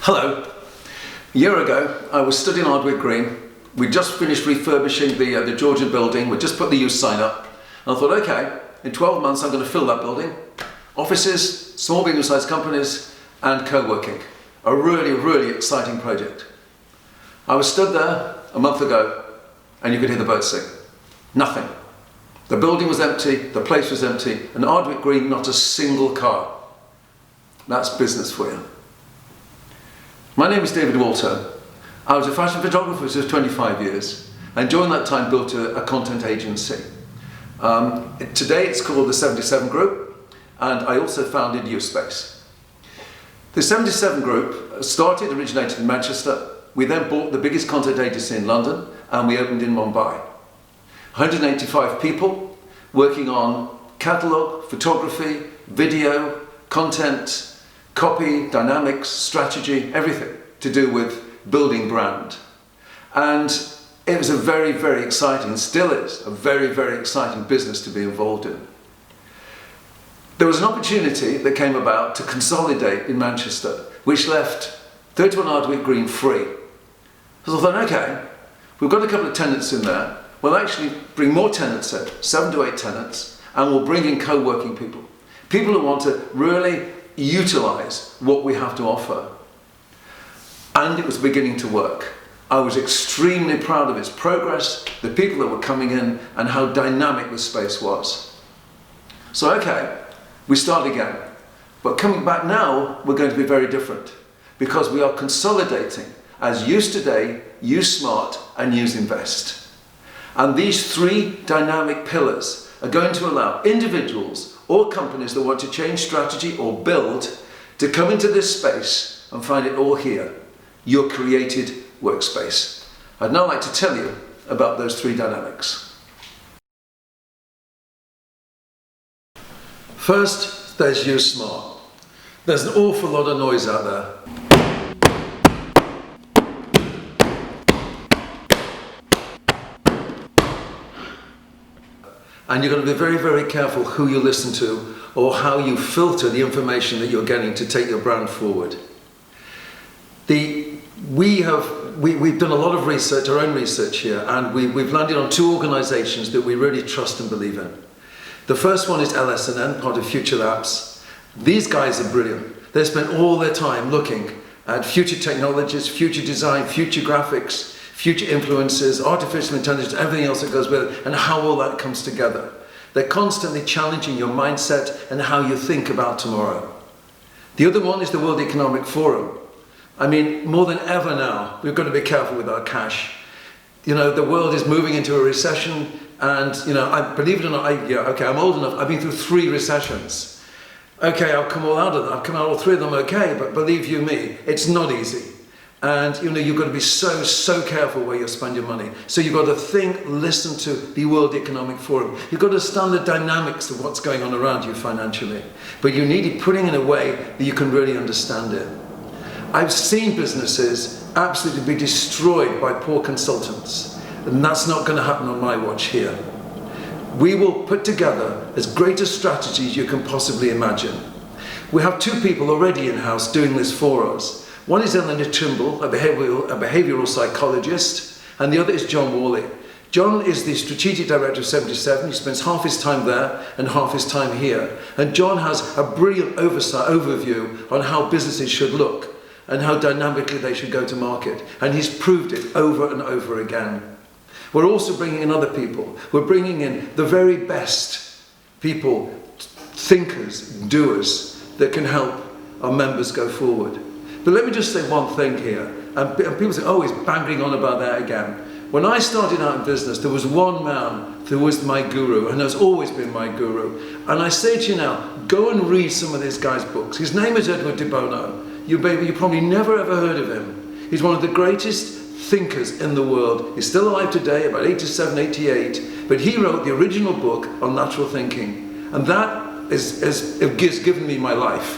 Hello. A year ago, I was stood in Ardwick Green. We'd just finished refurbishing the Georgian building. We'd just put the Use sign up. And I thought, okay, in 12 months I'm going to fill that building. Offices, small medium-sized companies, and co-working. A really, really exciting project. I was stood there a month ago, and you could hear the birds sing. Nothing. The building was empty, the place was empty, and Ardwick Green, not a single car. That's business for you. My name is David Walter. I was a fashion photographer for 25 years, and during that time built a content agency. Today it's called the 77 Group, and I also founded Use.Space. The 77 Group originated in Manchester. We then bought the biggest content agency in London, and we opened in Mumbai. 185 people working on catalogue, photography, video, content, copy, dynamics, strategy, everything to do with building brand. And it was a very, very exciting, still is, a very, very exciting business to be involved in. There was an opportunity that came about to consolidate in Manchester, which left 31 Ardwick Green free. So I thought, okay, we've got a couple of tenants in there. We'll actually bring more tenants in, 7 to 8 tenants, and we'll bring in co-working people. People who want to really utilize what we have to offer. And it was beginning to work. I was extremely proud of its progress, the people that were coming in, and how dynamic the space was. So okay, we start again. But coming back now, we're going to be very different, because we are consolidating as Use.Today, Use.Smart, and Use.Invest. And these 3 dynamic pillars are going to allow individuals or companies that want to change strategy or build to come into this space and find it all here, your created workspace. I'd now like to tell you about those 3 dynamics. First, there's Use.Smart. There's an awful lot of noise out there. And you're going to be very, very careful who you listen to or how you filter the information that you're getting to take your brand forward. We've done a lot of research, our own research here, and we've landed on 2 organizations that we really trust and believe in. The first one is LS&N, part of Future Labs. These guys are brilliant. They spent all their time looking at future technologies, future design, future graphics, future influences, artificial intelligence, everything else that goes with it, and how all that comes together. They're constantly challenging your mindset and how you think about tomorrow. The other one is the World Economic Forum. I mean, more than ever now, we've got to be careful with our cash. You know, the world is moving into a recession, and, you know, I believe it or not, I'm old enough, I've been through 3 recessions. Okay, I'll come all out of them, I've come out all 3 of them okay, but believe you me, it's not easy. And you know, you've got to be so careful where you spend your money. So you've got to think, listen to the World Economic Forum. You've got to understand the dynamics of what's going on around you financially. But you need it putting in a way that you can really understand it. I've seen businesses absolutely be destroyed by poor consultants. And that's not going to happen on my watch here. We will put together as great a strategy as you can possibly imagine. We have 2 people already in-house doing this for us. One is Eleanor Trimble, a behavioural psychologist, and the other is John Worley. John is the strategic director of 77. He spends half his time there and half his time here. And John has a brilliant overview on how businesses should look and how dynamically they should go to market. And he's proved it over and over again. We're also bringing in other people. We're bringing in the very best people, thinkers, doers, that can help our members go forward. But let me just say one thing here, and people say, oh, he's banging on about that again. When I started out in business, there was one man who was my guru, and has always been my guru. And I say to you now, go and read some of this guy's books. His name is Edward de Bono. You probably never ever heard of him. He's one of the greatest thinkers in the world. He's still alive today, about 87, 88, but he wrote the original book on natural thinking. And that has given me my life.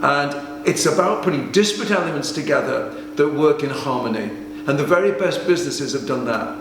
And it's about putting disparate elements together that work in harmony. And the very best businesses have done that.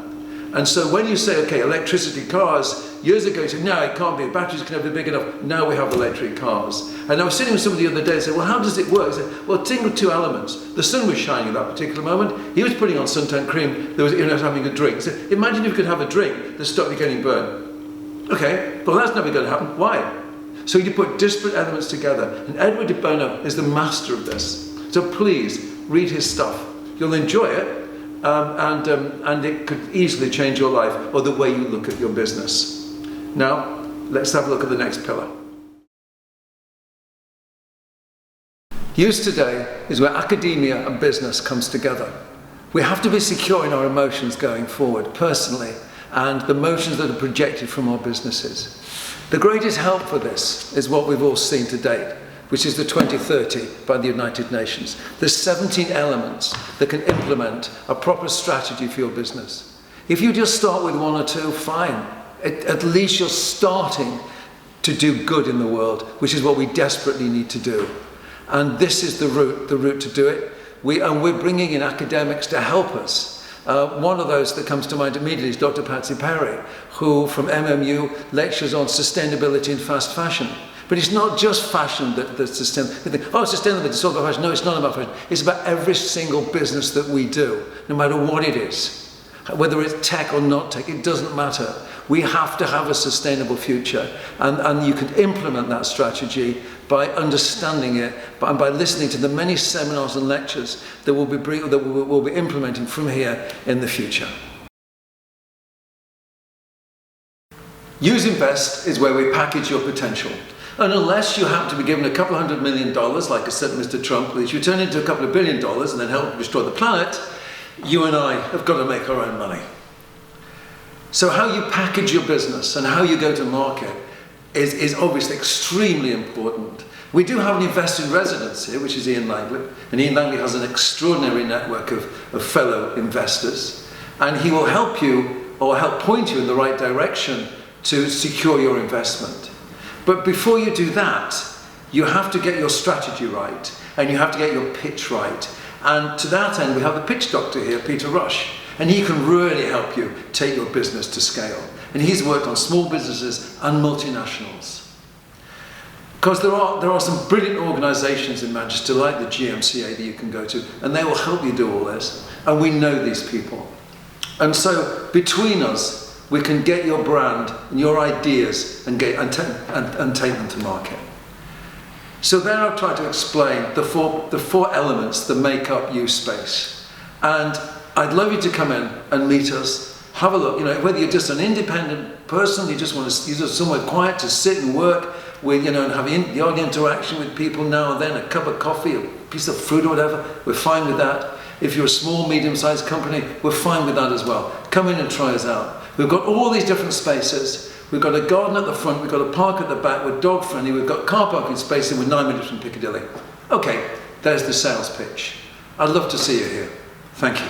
And so when you say, okay, electricity cars, years ago you said, no, it can't be, batteries can never be big enough. Now we have electric cars. And I was sitting with somebody the other day and said, well, how does it work? I said, well, think of two elements. The sun was shining at that particular moment. He was putting on suntan cream. He was having a drink. So imagine if you could have a drink that stopped you getting burned. Okay, well, that's never going to happen. Why? So you put disparate elements together. And Edward de Bono is the master of this. So please, read his stuff. You'll enjoy it. And it could easily change your life or the way you look at your business. Now, let's have a look at the next pillar. Use.Today is where academia and business comes together. We have to be secure in our emotions going forward, personally, and the emotions that are projected from our businesses. The greatest help for this is what we've all seen to date, which is the 2030 by the United Nations. There's 17 elements that can implement a proper strategy for your business. If you just start with one or two, fine. At least you're starting to do good in the world, which is what we desperately need to do. And this is the route to do it. We're bringing in academics to help us. One of those that comes to mind immediately is Dr. Patsy Perry, who from MMU lectures on sustainability in fast fashion. But it's not just fashion that's sustainable. Oh, sustainable, it's all about fashion. No, it's not about fashion. It's about every single business that we do, no matter what it is. Whether it's tech or not tech, it doesn't matter. We have to have a sustainable future. And you can implement that strategy by understanding it, and by listening to the many seminars and lectures that we'll be implementing from here in the future. Use.Invest is where we package your potential. And unless you happen to be given a couple $100 million, like a certain Mr. Trump, which you turn into a couple of $1 billion and then help destroy the planet, you and I have got to make our own money. So how you package your business and how you go to market is obviously extremely important. We do have an investor in residence here, which is Ian Langley. And Ian Langley has an extraordinary network of fellow investors. And he will help you or help point you in the right direction to secure your investment. But before you do that, you have to get your strategy right, and you have to get your pitch right. And to that end, we have the pitch doctor here, Peter Rush, and he can really help you take your business to scale. And he's worked on small businesses and multinationals. Because there are some brilliant organizations in Manchester, like the GMCA, that you can go to, and they will help you do all this. And we know these people. And so between us, we can get your brand and your ideas and take them to market. So there I've tried to explain the four elements that make up Use.Space. And I'd love you to come in and meet us, have a look. You know, whether you're just an independent person, you just want to use somewhere quiet to sit and work with, and have the odd interaction with people now and then, a cup of coffee, a piece of fruit or whatever, we're fine with that. If you're a small, medium-sized company, we're fine with that as well. Come in and try us out. We've got all these different spaces. We've got a garden at the front, we've got a park at the back, we're dog friendly, we've got car parking space, and we're 9 minutes from Piccadilly. Okay, there's the sales pitch. I'd love to see you here. Thank you.